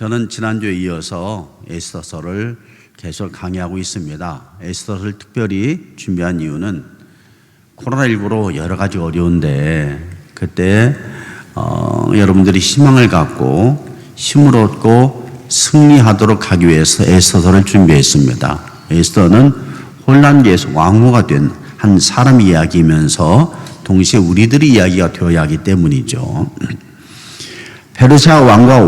저는 지난주에 이어서 에스더서를 계속 강의하고 있습니다. 에스더서를 특별히 준비한 이유는 코로나19로 여러 가지 어려운데 그때 여러분들이 희망을 갖고 힘을 얻고 승리하도록 하기 위해서 에스더서를 준비했습니다. 에스더는 혼란기에서 왕후가 된 한 사람 이야기이면서 동시에 우리들의 이야기가 되어야 하기 때문이죠. 페르시아 왕과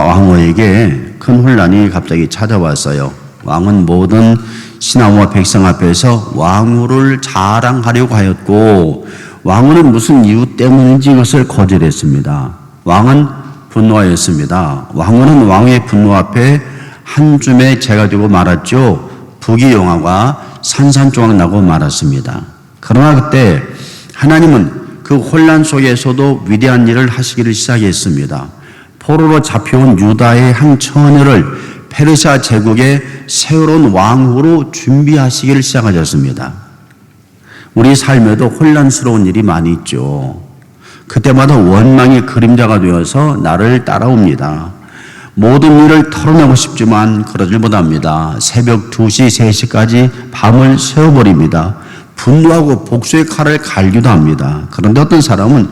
왕후에게 큰 혼란이 갑자기 찾아왔어요. 왕은 모든 신하와 백성 앞에서 왕후를 자랑하려고 하였고, 왕후는 무슨 이유 때문인지 이것을 거절했습니다. 왕은 분노하였습니다. 왕후는 왕의 분노 앞에 한 줌의 재가 되고 말았죠. 부귀영화가 산산조각 나고 말았습니다. 그러나 그때 하나님은 그 혼란 속에서도 위대한 일을 하시기를 시작했습니다. 포로로 잡혀온 유다의 한 처녀를 페르시아 제국의 새로운 왕후로 준비하시기를 시작하셨습니다. 우리 삶에도 혼란스러운 일이 많이 있죠. 그때마다 원망의 그림자가 되어서 나를 따라옵니다. 모든 일을 털어내고 싶지만 그러질 못합니다. 새벽 2시, 3시까지 밤을 새워버립니다. 분노하고 복수의 칼을 갈기도 합니다. 그런데 어떤 사람은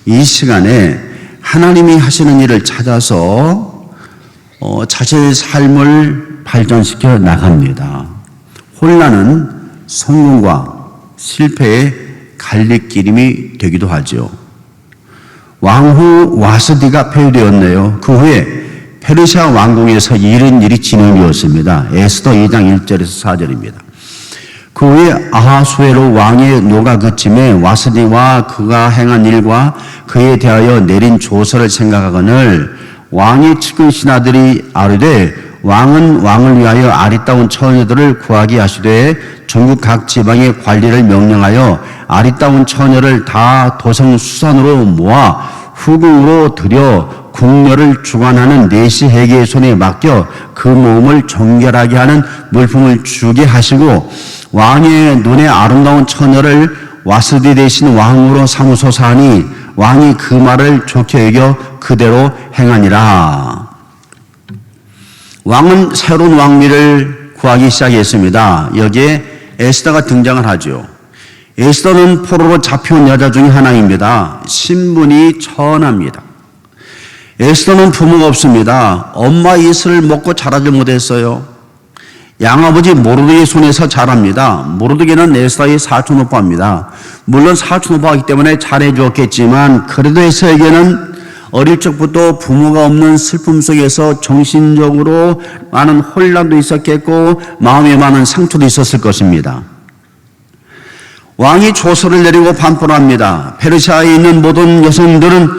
이 시간에 하나님이 하시는 일을 찾아서 자신의 삶을 발전시켜 나갑니다. 혼란은 성공과 실패의 갈림길이 되기도 하죠. 왕후 와스디가 폐위되었네요. 그 후에 페르시아 왕궁에서 이런 일이 진행되었습니다. 에스더 2장 1절에서 4절입니다. 그 후에 아하수에로 왕의 노가 그침에 와스디와 그가 행한 일과 그에 대하여 내린 조서를 생각하거늘 왕의 측근 신하들이 아뢰되 왕은 왕을 위하여 아리따운 처녀들을 구하게 하시되 전국 각 지방의 관리를 명령하여 아리따운 처녀를 다 도성 수산으로 모아 후궁으로 들여 궁녀를 주관하는 내시 해계의 손에 맡겨 그 모험을 정결하게 하는 물품을 주게 하시고 왕의 눈에 아름다운 처녀를 와스디 대신 왕으로 삼으소서 하니 왕이 그 말을 좋게 여겨 그대로 행하니라. 왕은 새로운 왕비를 구하기 시작했습니다. 여기에 에스더가 등장을 하죠. 에스더는 포로로 잡혀온 여자 중에 하나입니다. 신분이 천합니다. 에스더는 부모가 없습니다. 엄마 이슬을 먹고 자라지 못했어요. 양아버지 모르드게의 손에서 자랍니다. 모르드게는 에스더의 사촌 오빠입니다. 물론 사촌 오빠이기 때문에 잘해주었겠지만 그래도 에스더에게는 어릴 적부터 부모가 없는 슬픔 속에서 정신적으로 많은 혼란도 있었겠고 마음에 많은 상처도 있었을 것입니다. 왕이 조서를 내리고 반포를 합니다. 페르시아에 있는 모든 여성들은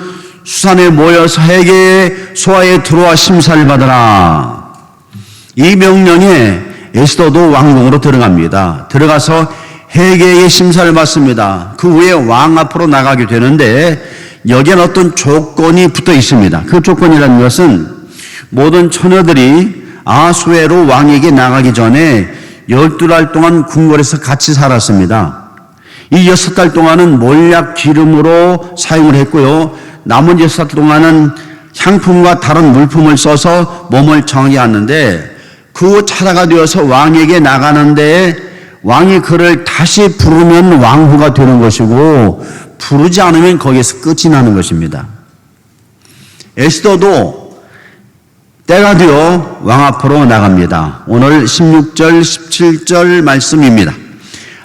수산에 모여서 해계의 소하에 들어와 심사를 받으라. 이 명령에 에스더도 왕궁으로 들어갑니다. 들어가서 해계의 심사를 받습니다. 그 후에 왕 앞으로 나가게 되는데 여기엔 어떤 조건이 붙어 있습니다. 그 조건이라는 것은 모든 처녀들이 아하수에로 왕에게 나가기 전에 12달 동안 궁궐에서 같이 살았습니다. 이 6달 동안은 몰약 기름으로 사용을 했고요. 나머지 6달 동안은 향품과 다른 물품을 써서 몸을 정하게 하는데 그 후 차례가 되어서 왕에게 나가는데 왕이 그를 다시 부르면 왕후가 되는 것이고 부르지 않으면 거기에서 끝이 나는 것입니다. 에스더도 때가 되어 왕 앞으로 나갑니다. 오늘 16절, 17절 말씀입니다.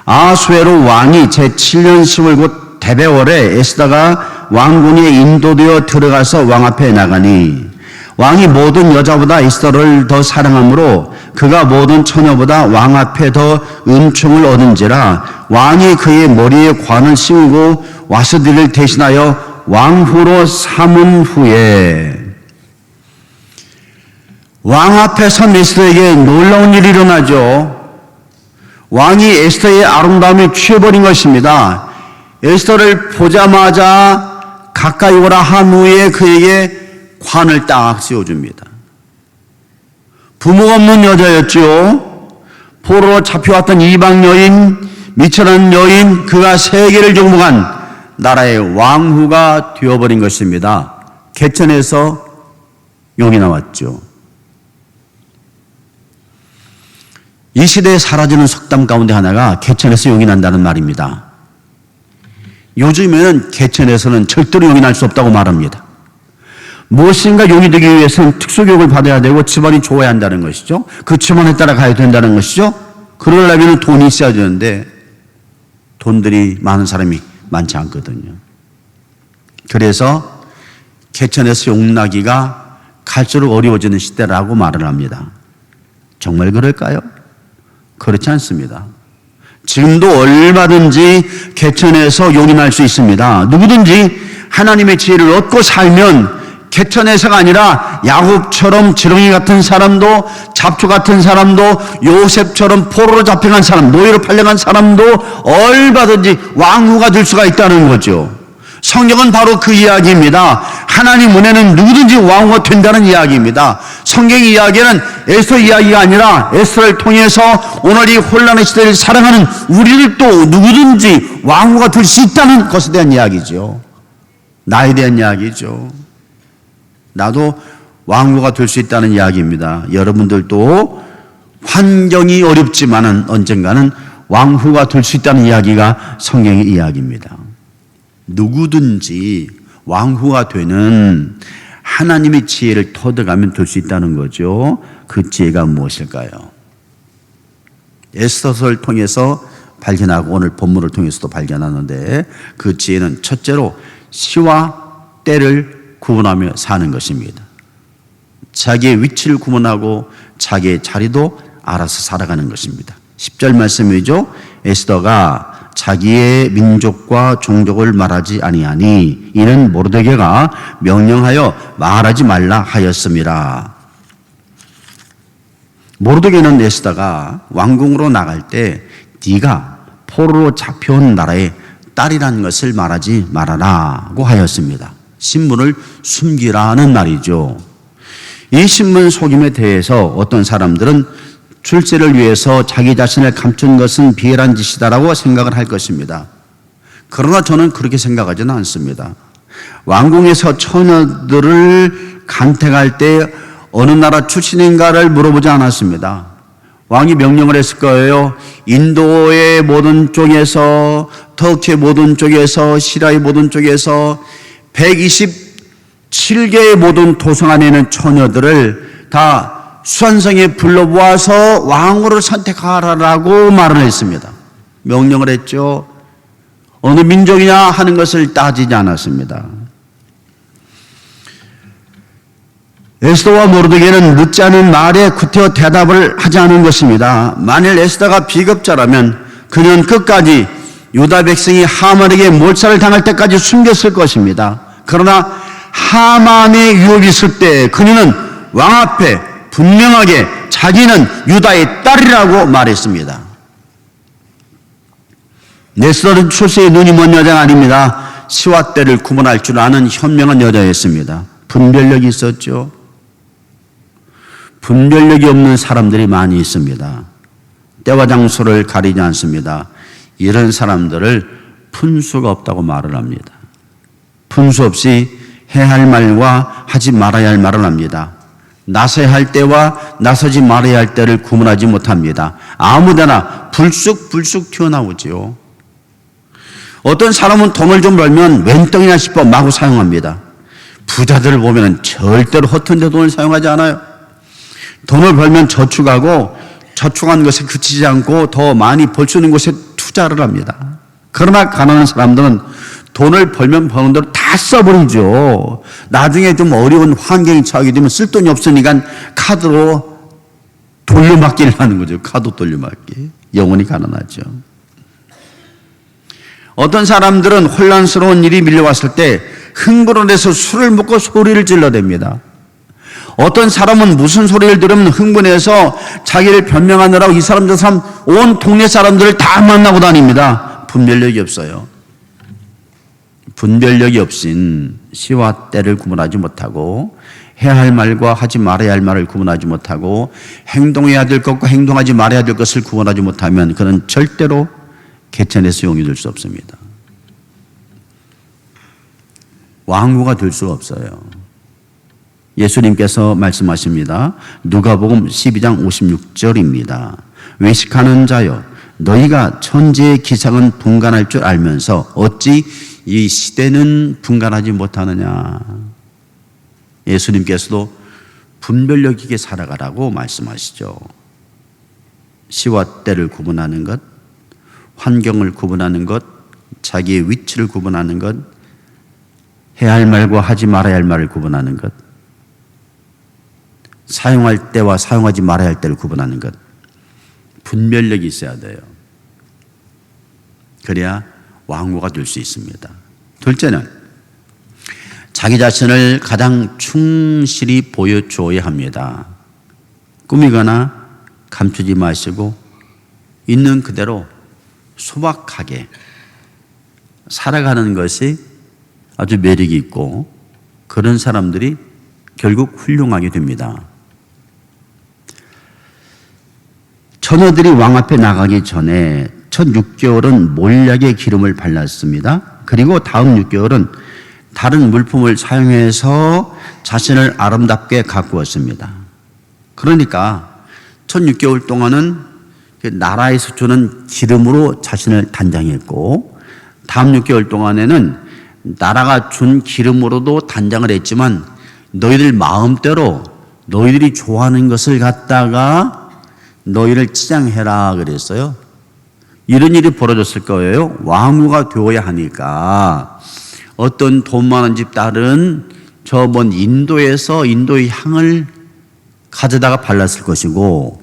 아하수에로 왕이 제7년 10월 곧 대배월에 에스더가 왕궁에 인도되어 들어가서 왕 앞에 나가니 왕이 모든 여자보다 에스더를 더 사랑하므로 그가 모든 처녀보다 왕 앞에 더 은총을 얻은지라 왕이 그의 머리에 관을 씌우고 와스디를 대신하여 왕후로 삼은 후에 왕 앞에 선 에스더에게 놀라운 일이 일어나죠. 왕이 에스더의 아름다움에 취해버린 것입니다. 에스더를 보자마자 가까이 오라 한 후에 그에게 관을 딱 씌워줍니다. 부모가 없는 여자였죠. 포로로 잡혀왔던 이방 여인, 미천한 여인, 그가 세계를 정복한 나라의 왕후가 되어버린 것입니다. 개천에서 용이 나왔죠. 이 시대에 사라지는 속담 가운데 하나가 개천에서 용이 난다는 말입니다. 요즘에는 개천에서는 절대로 용이 날 수 없다고 말합니다. 무엇인가 용이 되기 위해서는 특수교육을 받아야 되고 집안이 좋아야 한다는 것이죠. 그 집안에 따라 가야 된다는 것이죠. 그러려면 돈이 있어야 되는데 돈들이 많은 사람이 많지 않거든요. 그래서 개천에서 용나기가 갈수록 어려워지는 시대라고 말을 합니다. 정말 그럴까요? 그렇지 않습니다. 지금도 얼마든지 개천에서 용이 날 수 있습니다. 누구든지 하나님의 지혜를 얻고 살면 개천에서가 아니라 야곱처럼 지렁이 같은 사람도, 잡초 같은 사람도, 요셉처럼 포로로 잡혀간 사람, 노예로 팔려간 사람도 얼마든지 왕후가 될 수가 있다는 거죠. 성경은 바로 그 이야기입니다. 하나님 은혜는 누구든지 왕후가 된다는 이야기입니다. 성경 이야기는 에스더 이야기가 아니라 에스더를 통해서 오늘 이 혼란의 시대를 살아가는 우리들도 누구든지 왕후가 될 수 있다는 것에 대한 이야기죠. 나에 대한 이야기죠. 나도 왕후가 될 수 있다는 이야기입니다. 여러분들도 환경이 어렵지만은 언젠가는 왕후가 될 수 있다는 이야기가 성경의 이야기입니다. 누구든지 왕후가 되는 하나님의 지혜를 터득하면 될 수 있다는 거죠. 그 지혜가 무엇일까요? 에스더서를 통해서 발견하고 오늘 본문을 통해서도 발견하는데 그 지혜는 첫째로 시와 때를 구분하며 사는 것입니다. 자기의 위치를 구분하고 자기의 자리도 알아서 살아가는 것입니다. 10절 말씀이죠. 에스더가 자기의 민족과 종족을 말하지 아니하니 이는 모르드게가 명령하여 말하지 말라 하였습니다. 모르드게는 에스더가 왕궁으로 나갈 때 네가 포로로 잡혀온 나라의 딸이라는 것을 말하지 말아라고 하였습니다. 신분을 숨기라는 말이죠. 이 신분 속임에 대해서 어떤 사람들은 출세를 위해서 자기 자신을 감춘 것은 비열한 짓이다라고 생각을 할 것입니다. 그러나 저는 그렇게 생각하지는 않습니다. 왕궁에서 처녀들을 간택할 때 어느 나라 출신인가를 물어보지 않았습니다. 왕이 명령을 했을 거예요. 인도의 모든 쪽에서, 터키의 모든 쪽에서, 시리아의 모든 쪽에서 127개의 모든 도성 안에 있는 처녀들을 다 수산성에 불러모아서 왕후를 선택하라라고 말을 했습니다. 명령을 했죠. 어느 민족이냐 하는 것을 따지지 않았습니다. 에스더와 모르드게는 늦지 않은 말에 구태여 대답을 하지 않은 것입니다. 만일 에스더가 비겁자라면 그는 끝까지 유다 백성이 하만에게 몰살을 당할 때까지 숨겼을 것입니다. 그러나 하만의 유혹이 있을 때 그녀는 왕 앞에 분명하게 자기는 유다의 딸이라고 말했습니다. 에스더는 출세에 눈이 먼 여자가 아닙니다. 시와 때를 구분할 줄 아는 현명한 여자였습니다. 분별력이 있었죠. 분별력이 없는 사람들이 많이 있습니다. 때와 장소를 가리지 않습니다. 이런 사람들을 푼수가 없다고 말을 합니다. 푼수 없이 해야 할 말과 하지 말아야 할 말을 합니다. 나서야 할 때와 나서지 말아야 할 때를 구분하지 못합니다. 아무데나 불쑥불쑥 튀어나오지요. 어떤 사람은 돈을 좀 벌면 웬 떡이냐 싶어 마구 사용합니다. 부자들을 보면 절대로 허튼 데 돈을 사용하지 않아요. 돈을 벌면 저축하고 저축한 것에 그치지 않고 더 많이 벌 수 있는 곳에 투자를 합니다. 그러나 가난한 사람들은 돈을 벌면 버는 대로 다 써버리죠. 나중에 좀 어려운 환경에 처하게 되면 쓸 돈이 없으니까 카드로 돌려막기를 하는 거죠. 카드 돌려막기. 영원히 가난하죠. 어떤 사람들은 혼란스러운 일이 밀려왔을 때 흥분해서 술을 먹고 소리를 질러댑니다. 어떤 사람은 무슨 소리를 들으면 흥분해서 자기를 변명하느라고 이 사람 저 사람 온 동네 사람들을 다 만나고 다닙니다. 분별력이 없어요. 분별력이 없인 시와 때를 구분하지 못하고 해야 할 말과 하지 말아야 할 말을 구분하지 못하고 행동해야 될 것과 행동하지 말아야 될 것을 구분하지 못하면 그는 절대로 개천에서 용이 될 수 없습니다. 왕후가 될 수가 없어요. 예수님께서 말씀하십니다. 누가복음 12장 56절입니다. 외식하는 자여, 너희가 천지의 기상은 분간할 줄 알면서 어찌 이 시대는 분간하지 못하느냐. 예수님께서도 분별력 있게 살아가라고 말씀하시죠. 시와 때를 구분하는 것, 환경을 구분하는 것, 자기의 위치를 구분하는 것, 해야 할 말과 하지 말아야 할 말을 구분하는 것, 사용할 때와 사용하지 말아야 할 때를 구분하는 것, 분별력이 있어야 돼요. 그래야 왕후가 될 수 있습니다. 둘째는 자기 자신을 가장 충실히 보여줘야 합니다. 꾸미거나 감추지 마시고 있는 그대로 소박하게 살아가는 것이 아주 매력이 있고, 그런 사람들이 결국 훌륭하게 됩니다. 처녀들이 왕 앞에 나가기 전에 첫 6개월은 몰약의 기름을 발랐습니다. 그리고 다음 6개월은 다른 물품을 사용해서 자신을 아름답게 가꾸었습니다. 그러니까 첫 6개월 동안은 나라에서 주는 기름으로 자신을 단장했고, 다음 6개월 동안에는 나라가 준 기름으로도 단장을 했지만 너희들 마음대로 너희들이 좋아하는 것을 갖다가 너희를 치장해라 그랬어요. 이런 일이 벌어졌을 거예요. 왕후가 되어야 하니까 어떤 돈 많은 집 딸은 저 먼 인도에서 인도의 향을 가져다가 발랐을 것이고,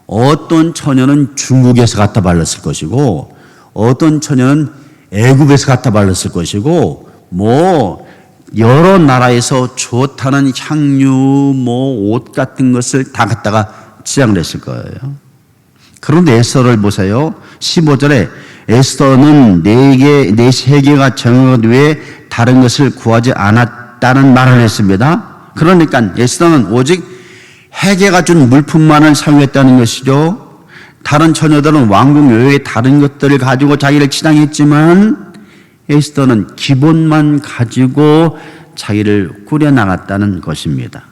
어떤 처녀는 중국에서 갖다 발랐을 것이고, 어떤 처녀는 애굽에서 갖다 발랐을 것이고, 뭐 여러 나라에서 좋다는 향유, 뭐 옷 같은 것을 다 갖다가 치장을 했을 거예요. 그런데 에스더를 보세요. 15절에 에스더는 네 세계가 정한 후에 다른 것을 구하지 않았다는 말을 했습니다. 그러니까 에스더는 오직 해계가 준 물품만을 사용했다는 것이죠. 다른 처녀들은 왕궁 외에 다른 것들을 가지고 자기를 치장했지만 에스더는 기본만 가지고 자기를 꾸려나갔다는 것입니다.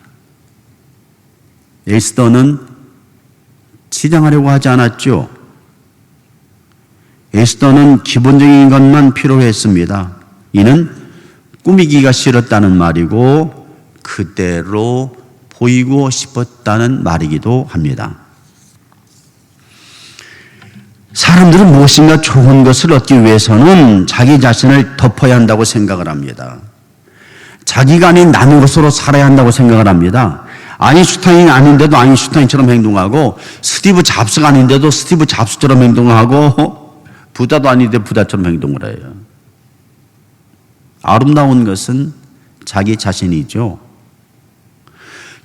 에스더는 치장하려고 하지 않았죠. 에스더는 기본적인 것만 필요했습니다. 이는 꾸미기가 싫었다는 말이고 그대로 보이고 싶었다는 말이기도 합니다. 사람들은 무엇인가 좋은 것을 얻기 위해서는 자기 자신을 덮어야 한다고 생각을 합니다. 자기가 아닌 남의 것으로 살아야 한다고 생각을 합니다. 아인슈타인이 아닌데도 아인슈타인처럼 행동하고, 스티브 잡스가 아닌데도 스티브 잡스처럼 행동하고, 부자도 아닌데 부자처럼 행동을 해요. 아름다운 것은 자기 자신이죠.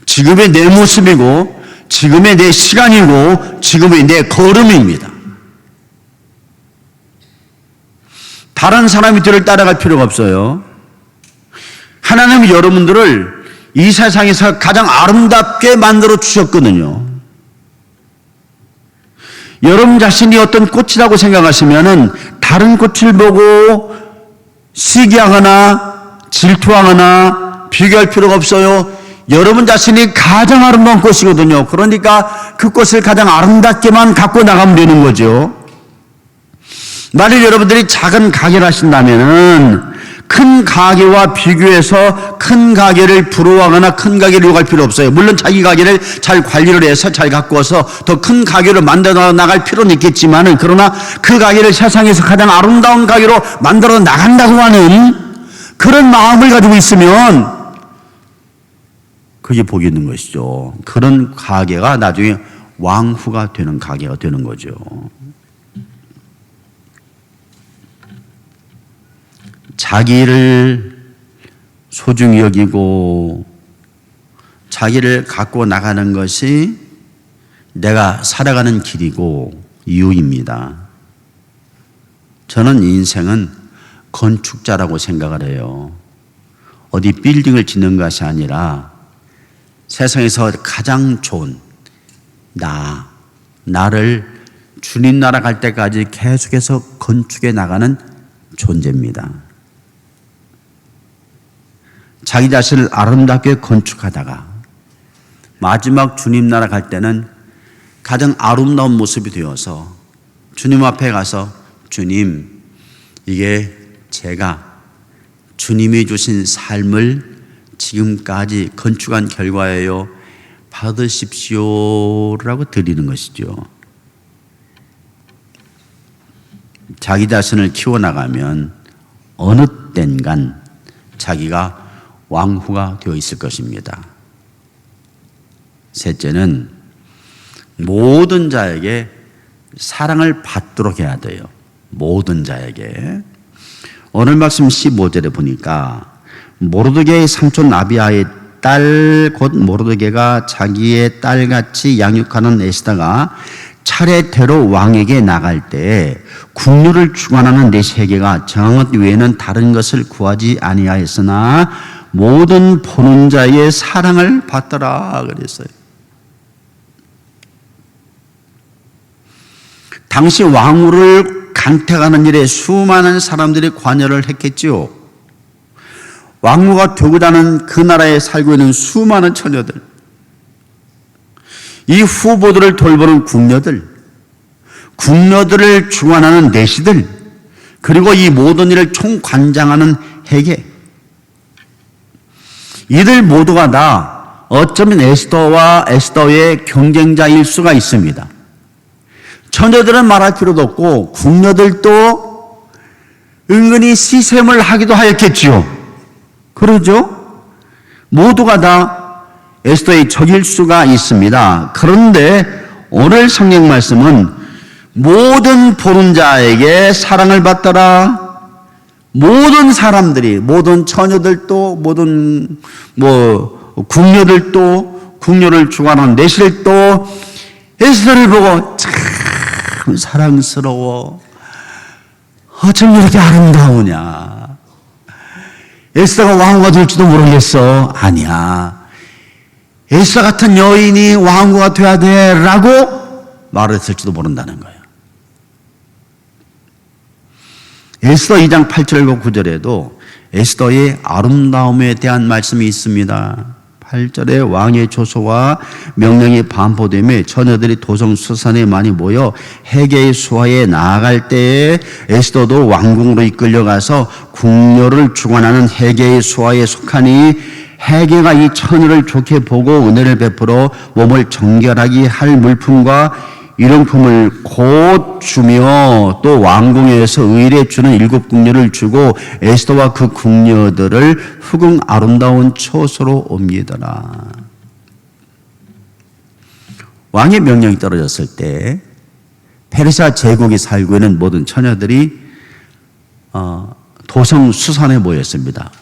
지금의 내 모습이고, 지금의 내 시간이고, 지금의 내 걸음입니다. 다른 사람이 뒤를 따라갈 필요가 없어요. 하나님은 여러분들을 이 세상에서 가장 아름답게 만들어 주셨거든요. 여러분 자신이 어떤 꽃이라고 생각하시면은 다른 꽃을 보고 시기하거나 질투하거나 비교할 필요가 없어요. 여러분 자신이 가장 아름다운 꽃이거든요. 그러니까 그 꽃을 가장 아름답게만 갖고 나가면 되는 거죠. 만일 여러분들이 작은 가게를 하신다면은 큰 가게와 비교해서 큰 가게를 부러워하거나 큰 가게를 욕할 필요 없어요. 물론 자기 가게를 잘 관리를 해서 잘 가꾸어서 더 큰 가게를 만들어 나갈 필요는 있겠지만은, 그러나 그 가게를 세상에서 가장 아름다운 가게로 만들어 나간다고 하는 그런 마음을 가지고 있으면 그게 복이 있는 것이죠. 그런 가게가 나중에 왕후가 되는 가게가 되는 거죠. 자기를 소중히 여기고 자기를 갖고 나가는 것이 내가 살아가는 길이고 이유입니다. 저는 인생은 건축자라고 생각을 해요. 어디 빌딩을 짓는 것이 아니라 세상에서 가장 좋은 나를 주님 나라 갈 때까지 계속해서 건축해 나가는 존재입니다. 자기 자신을 아름답게 건축하다가 마지막 주님 나라 갈 때는 가장 아름다운 모습이 되어서 주님 앞에 가서 주님, 이게 제가 주님이 주신 삶을 지금까지 건축한 결과예요. 받으십시오라고 드리는 것이죠. 자기 자신을 키워나가면 어느 땐간 자기가 왕후가 되어 있을 것입니다. 셋째는 모든 자에게 사랑을 받도록 해야 돼요. 모든 자에게. 오늘 말씀 15절에 보니까 모르드게의 삼촌 아비아의 딸 곧 모르드게가 자기의 딸같이 양육하는 에스더가 차례대로 왕에게 나갈 때 국류를 주관하는 내 세계가 정한 외에는 다른 것을 구하지 아니하였으나 모든 보는 자의 사랑을 받더라 그랬어요. 당시 왕후를 간택하는 일에 수많은 사람들이 관여를 했겠지요. 왕후가 되고자 하는 그 나라에 살고 있는 수많은 처녀들, 이 후보들을 돌보는 궁녀들을 주관하는 내시들, 그리고 이 모든 일을 총관장하는 회계, 이들 모두가 다 어쩌면 에스더와 에스더의 경쟁자일 수가 있습니다. 처녀들은 말할 필요도 없고 궁녀들도 은근히 시샘을 하기도 하였겠지요. 그러죠? 모두가 다 에스더의 적일 수가 있습니다. 그런데 오늘 성경 말씀은 모든 보는 자에게 사랑을 받더라. 모든 사람들이, 모든 처녀들도, 모든 궁녀들도, 궁녀를 주관하는 내실도 에스더를 보고 참 사랑스러워. 어쩜 이렇게 아름다우냐. 에스더가 왕후가 될지도 모르겠어. 아니야. 에스더 같은 여인이 왕후가 돼야 돼 라고 말했을지도 모른다는 거예요. 에스더 2장 8절과 9절에도 에스더의 아름다움에 대한 말씀이 있습니다. 8절에 왕의 조서와 명령이 반포되며 처녀들이 도성 수산에 많이 모여 헤게의 수하에 나아갈 때에 에스더도 왕궁으로 이끌려가서 궁녀를 주관하는 헤게의 수하에 속하니 헤게가 이 처녀를 좋게 보고 은혜를 베풀어 몸을 정결하게 할 물품과 일용품을 곧 주며 또 왕궁에서 의뢰 주는 7 궁녀를 주고 에스더와 그 궁녀들을 후궁 아름다운 처소로 옮기더라. 왕의 명령이 떨어졌을 때 페르시아 제국이 살고 있는 모든 처녀들이 도성 수산에 모였습니다.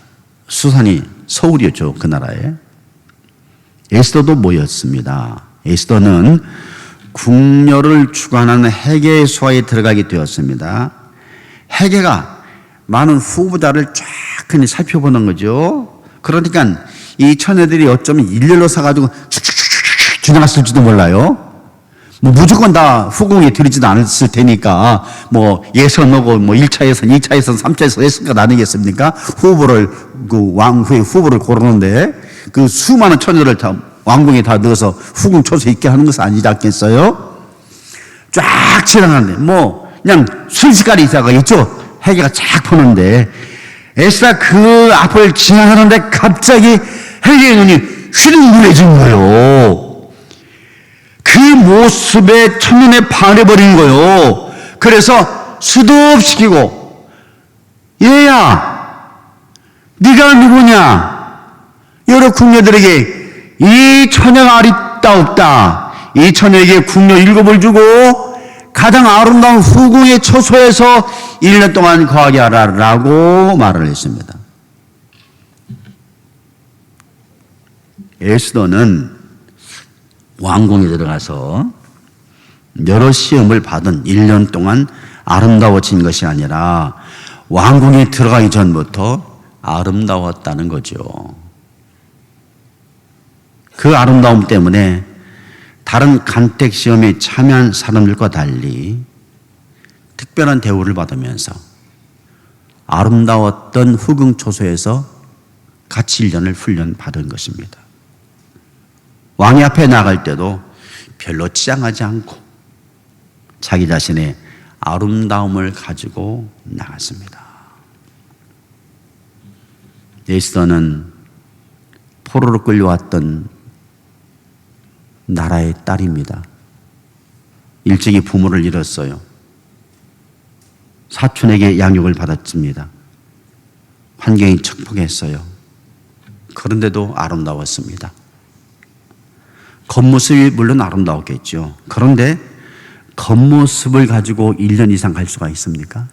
수산이 서울이었죠. 그 나라에. 에스더도 모였습니다. 에스더는 궁녀를 주관하는 헤게의 수하에 들어가게 되었습니다. 헤게가 많은 후보자를 쫙 그냥 살펴보는 거죠. 그러니까 이 처녀들이 어쩌면 일렬로 서가지고 슉슉슉슉 지나갔을지도 몰라요. 무조건 다 후궁에 들이지도 않았을 테니까 예선하고 1차 예선, 2차 예선, 3차 예선 예선가 나뉘겠습니까? 후보를 그 왕후의 후보를 고르는데 그 수많은 처녀를 다 왕궁에 다 넣어서 후궁 초소에 있게 하는 것은 아니지 않겠어요? 쫙 지나가는데 그냥 순식간에 있다가 있죠. 헤게가 쫙 보는데 에스더가 그 앞을 지나가는데 갑자기 헤게의 눈이 휘둥그레진 거예요. 그 모습에 첫눈에 반해버린 거예요. 그래서 수도업시키고 얘야 네가 누구냐? 여러 궁녀들에게 이 처녀가 아리따옵다. 이 처녀에게 궁녀 7을 주고 가장 아름다운 후궁의 처소에서 1년 동안 거하게 하라 라고 말을 했습니다. 에스더는 왕궁에 들어가서 여러 시험을 받은 1년 동안 아름다워진 것이 아니라 왕궁에 들어가기 전부터 아름다웠다는 거죠. 그 아름다움 때문에 다른 간택 시험에 참여한 사람들과 달리 특별한 대우를 받으면서 아름다웠던 후궁 초소에서 같이 1년을 훈련받은 것입니다. 왕이 앞에 나갈 때도 별로 치장하지 않고 자기 자신의 아름다움을 가지고 나갔습니다. 에스더는 포로로 끌려왔던 나라의 딸입니다. 일찍이 부모를 잃었어요. 사촌에게 양육을 받았습니다. 환경이 척박했어요. 그런데도 아름다웠습니다. 겉모습이 물론 아름다웠겠죠. 그런데 겉모습을 가지고 1년 이상 갈 수가 있습니까?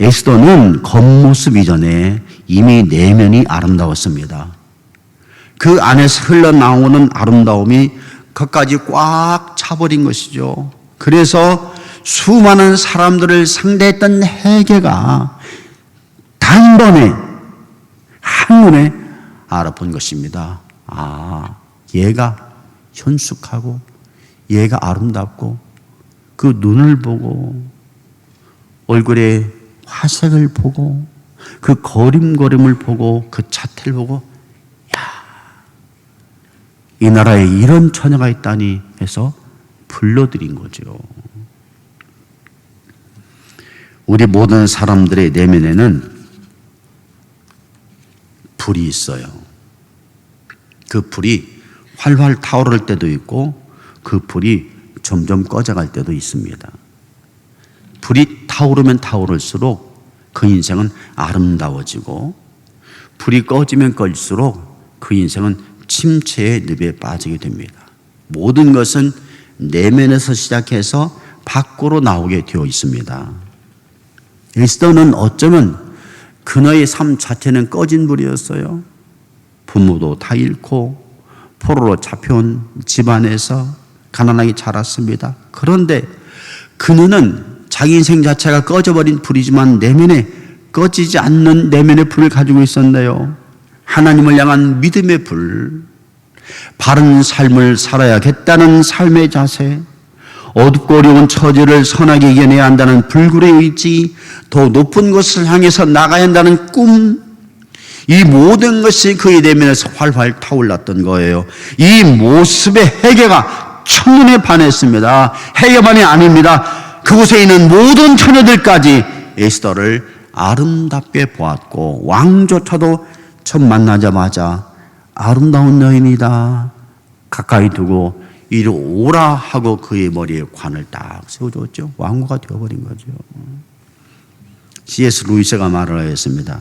에스더는 겉모습 이전에 이미 내면이 아름다웠습니다. 그 안에서 흘러나오는 아름다움이 그까지 꽉 차버린 것이죠. 그래서 수많은 사람들을 상대했던 헤게가 단번에 한눈에 알아본 것입니다. 아, 얘가 현숙하고 얘가 아름답고 그 눈을 보고 얼굴에 화색을 보고 그 거림거림을 보고 그 자태를 보고 이 나라에 이런 처녀가 있다니 해서 불러들인 거죠. 우리 모든 사람들의 내면에는 불이 있어요. 그 불이 활활 타오를 때도 있고 그 불이 점점 꺼져갈 때도 있습니다. 불이 타오르면 타오를수록 그 인생은 아름다워지고 불이 꺼지면 꺼질수록 그 인생은 침체의 늪에 빠지게 됩니다. 모든 것은 내면에서 시작해서 밖으로 나오게 되어 있습니다. 에스더는 어쩌면 그녀의 삶 자체는 꺼진 불이었어요. 부모도 다 잃고 포로로 잡혀온 집안에서 가난하게 자랐습니다. 그런데 그녀는 자기 인생 자체가 꺼져버린 불이지만 내면에 꺼지지 않는 내면의 불을 가지고 있었네요. 하나님을 향한 믿음의 불, 바른 삶을 살아야겠다는 삶의 자세, 어둡고 어려운 처지를 선하게 이겨내야 한다는 불굴의 의지, 더 높은 곳을 향해서 나가야 한다는 꿈, 이 모든 것이 그의 내면에서 활활 타올랐던 거예요. 이 모습의 헤게가 첫눈에 반했습니다. 헤게만이 아닙니다. 그곳에 있는 모든 처녀들까지 에스더를 아름답게 보았고 왕조차도 처음 만나자마자 아름다운 여인이다 가까이 두고 이리 오라 하고 그의 머리에 관을 딱 세워줬죠. 왕후가 되어버린 거죠. C.S. 루이스가 말을 하였습니다.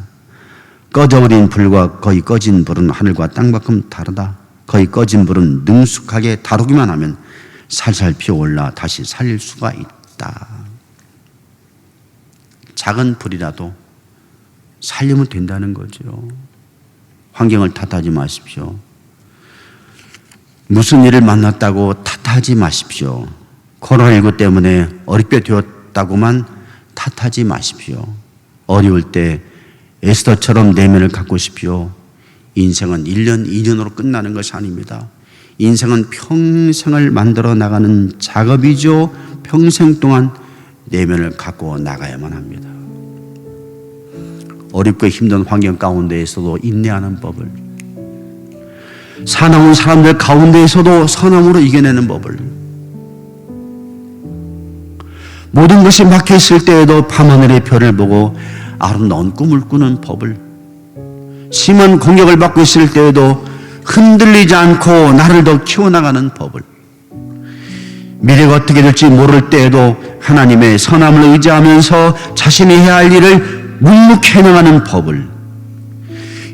꺼져버린 불과 거의 꺼진 불은 하늘과 땅만큼 다르다. 거의 꺼진 불은 능숙하게 다루기만 하면 살살 피어올라 다시 살릴 수가 있다. 작은 불이라도 살리면 된다는 거죠. 환경을 탓하지 마십시오. 무슨 일을 만났다고 탓하지 마십시오. 코로나19 때문에 어렵게 되었다고만 탓하지 마십시오. 어려울 때 에스더처럼 내면을 갖고십시오. 인생은 1년, 2년으로 끝나는 것이 아닙니다. 인생은 평생을 만들어 나가는 작업이죠. 평생 동안 내면을 갖고 나가야만 합니다. 어렵고 힘든 환경 가운데에서도 인내하는 법을, 사나운 사람들 가운데에서도 선함으로 이겨내는 법을, 모든 것이 막혀있을 때에도 밤하늘의 별을 보고 아름다운 꿈을 꾸는 법을, 심한 공격을 받고 있을 때에도 흔들리지 않고 나를 더 키워나가는 법을, 미래가 어떻게 될지 모를 때에도 하나님의 선함을 의지하면서 자신이 해야 할 일을 묵묵히 해나가는 법을,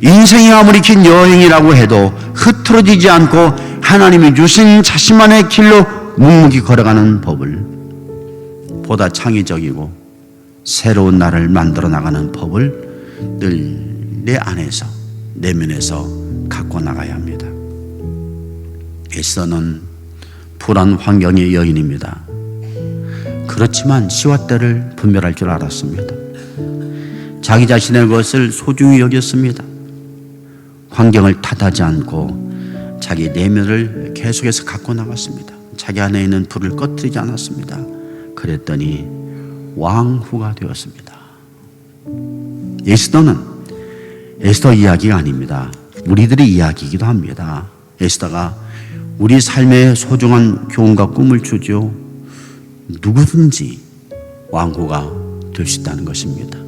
인생이 아무리 긴 여행이라고 해도 흐트러지지 않고 하나님이 주신 자신만의 길로 묵묵히 걸어가는 법을, 보다 창의적이고 새로운 나를 만들어 나가는 법을 늘 내 안에서, 내면에서 갖고 나가야 합니다. 에스더는 불안 환경의 여인입니다. 그렇지만 시와 때를 분별할 줄 알았습니다. 자기 자신의 것을 소중히 여겼습니다. 환경을 탓하지 않고 자기 내면을 계속해서 갖고 나갔습니다. 자기 안에 있는 불을 꺼뜨리지 않았습니다. 그랬더니 왕후가 되었습니다. 에스더는 에스더 이야기가 아닙니다. 우리들의 이야기이기도 합니다. 에스더가 우리 삶에 소중한 교훈과 꿈을 주죠. 누구든지 왕후가 될 수 있다는 것입니다.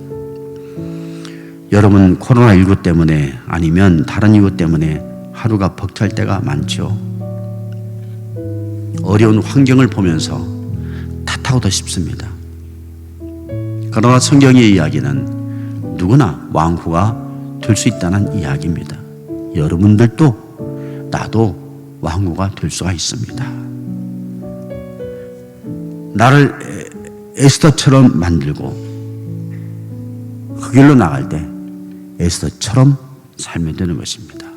여러분, 코로나19 때문에 아니면 다른 이유 때문에 하루가 벅찰 때가 많죠. 어려운 환경을 보면서 탓하고도 싶습니다. 그러나 성경의 이야기는 누구나 왕후가 될 수 있다는 이야기입니다. 여러분들도 나도 왕후가 될 수가 있습니다. 나를 에스더처럼 만들고 그 길로 나갈 때 에스더처럼 살면 되는 것입니다.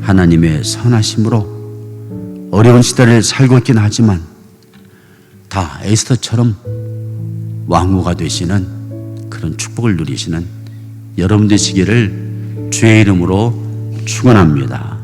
하나님의 선하심으로 어려운 시대를 살고 있긴 하지만 다 에스더처럼 왕후가 되시는 그런 축복을 누리시는 여러분 되시기를 주의 이름으로 축원합니다.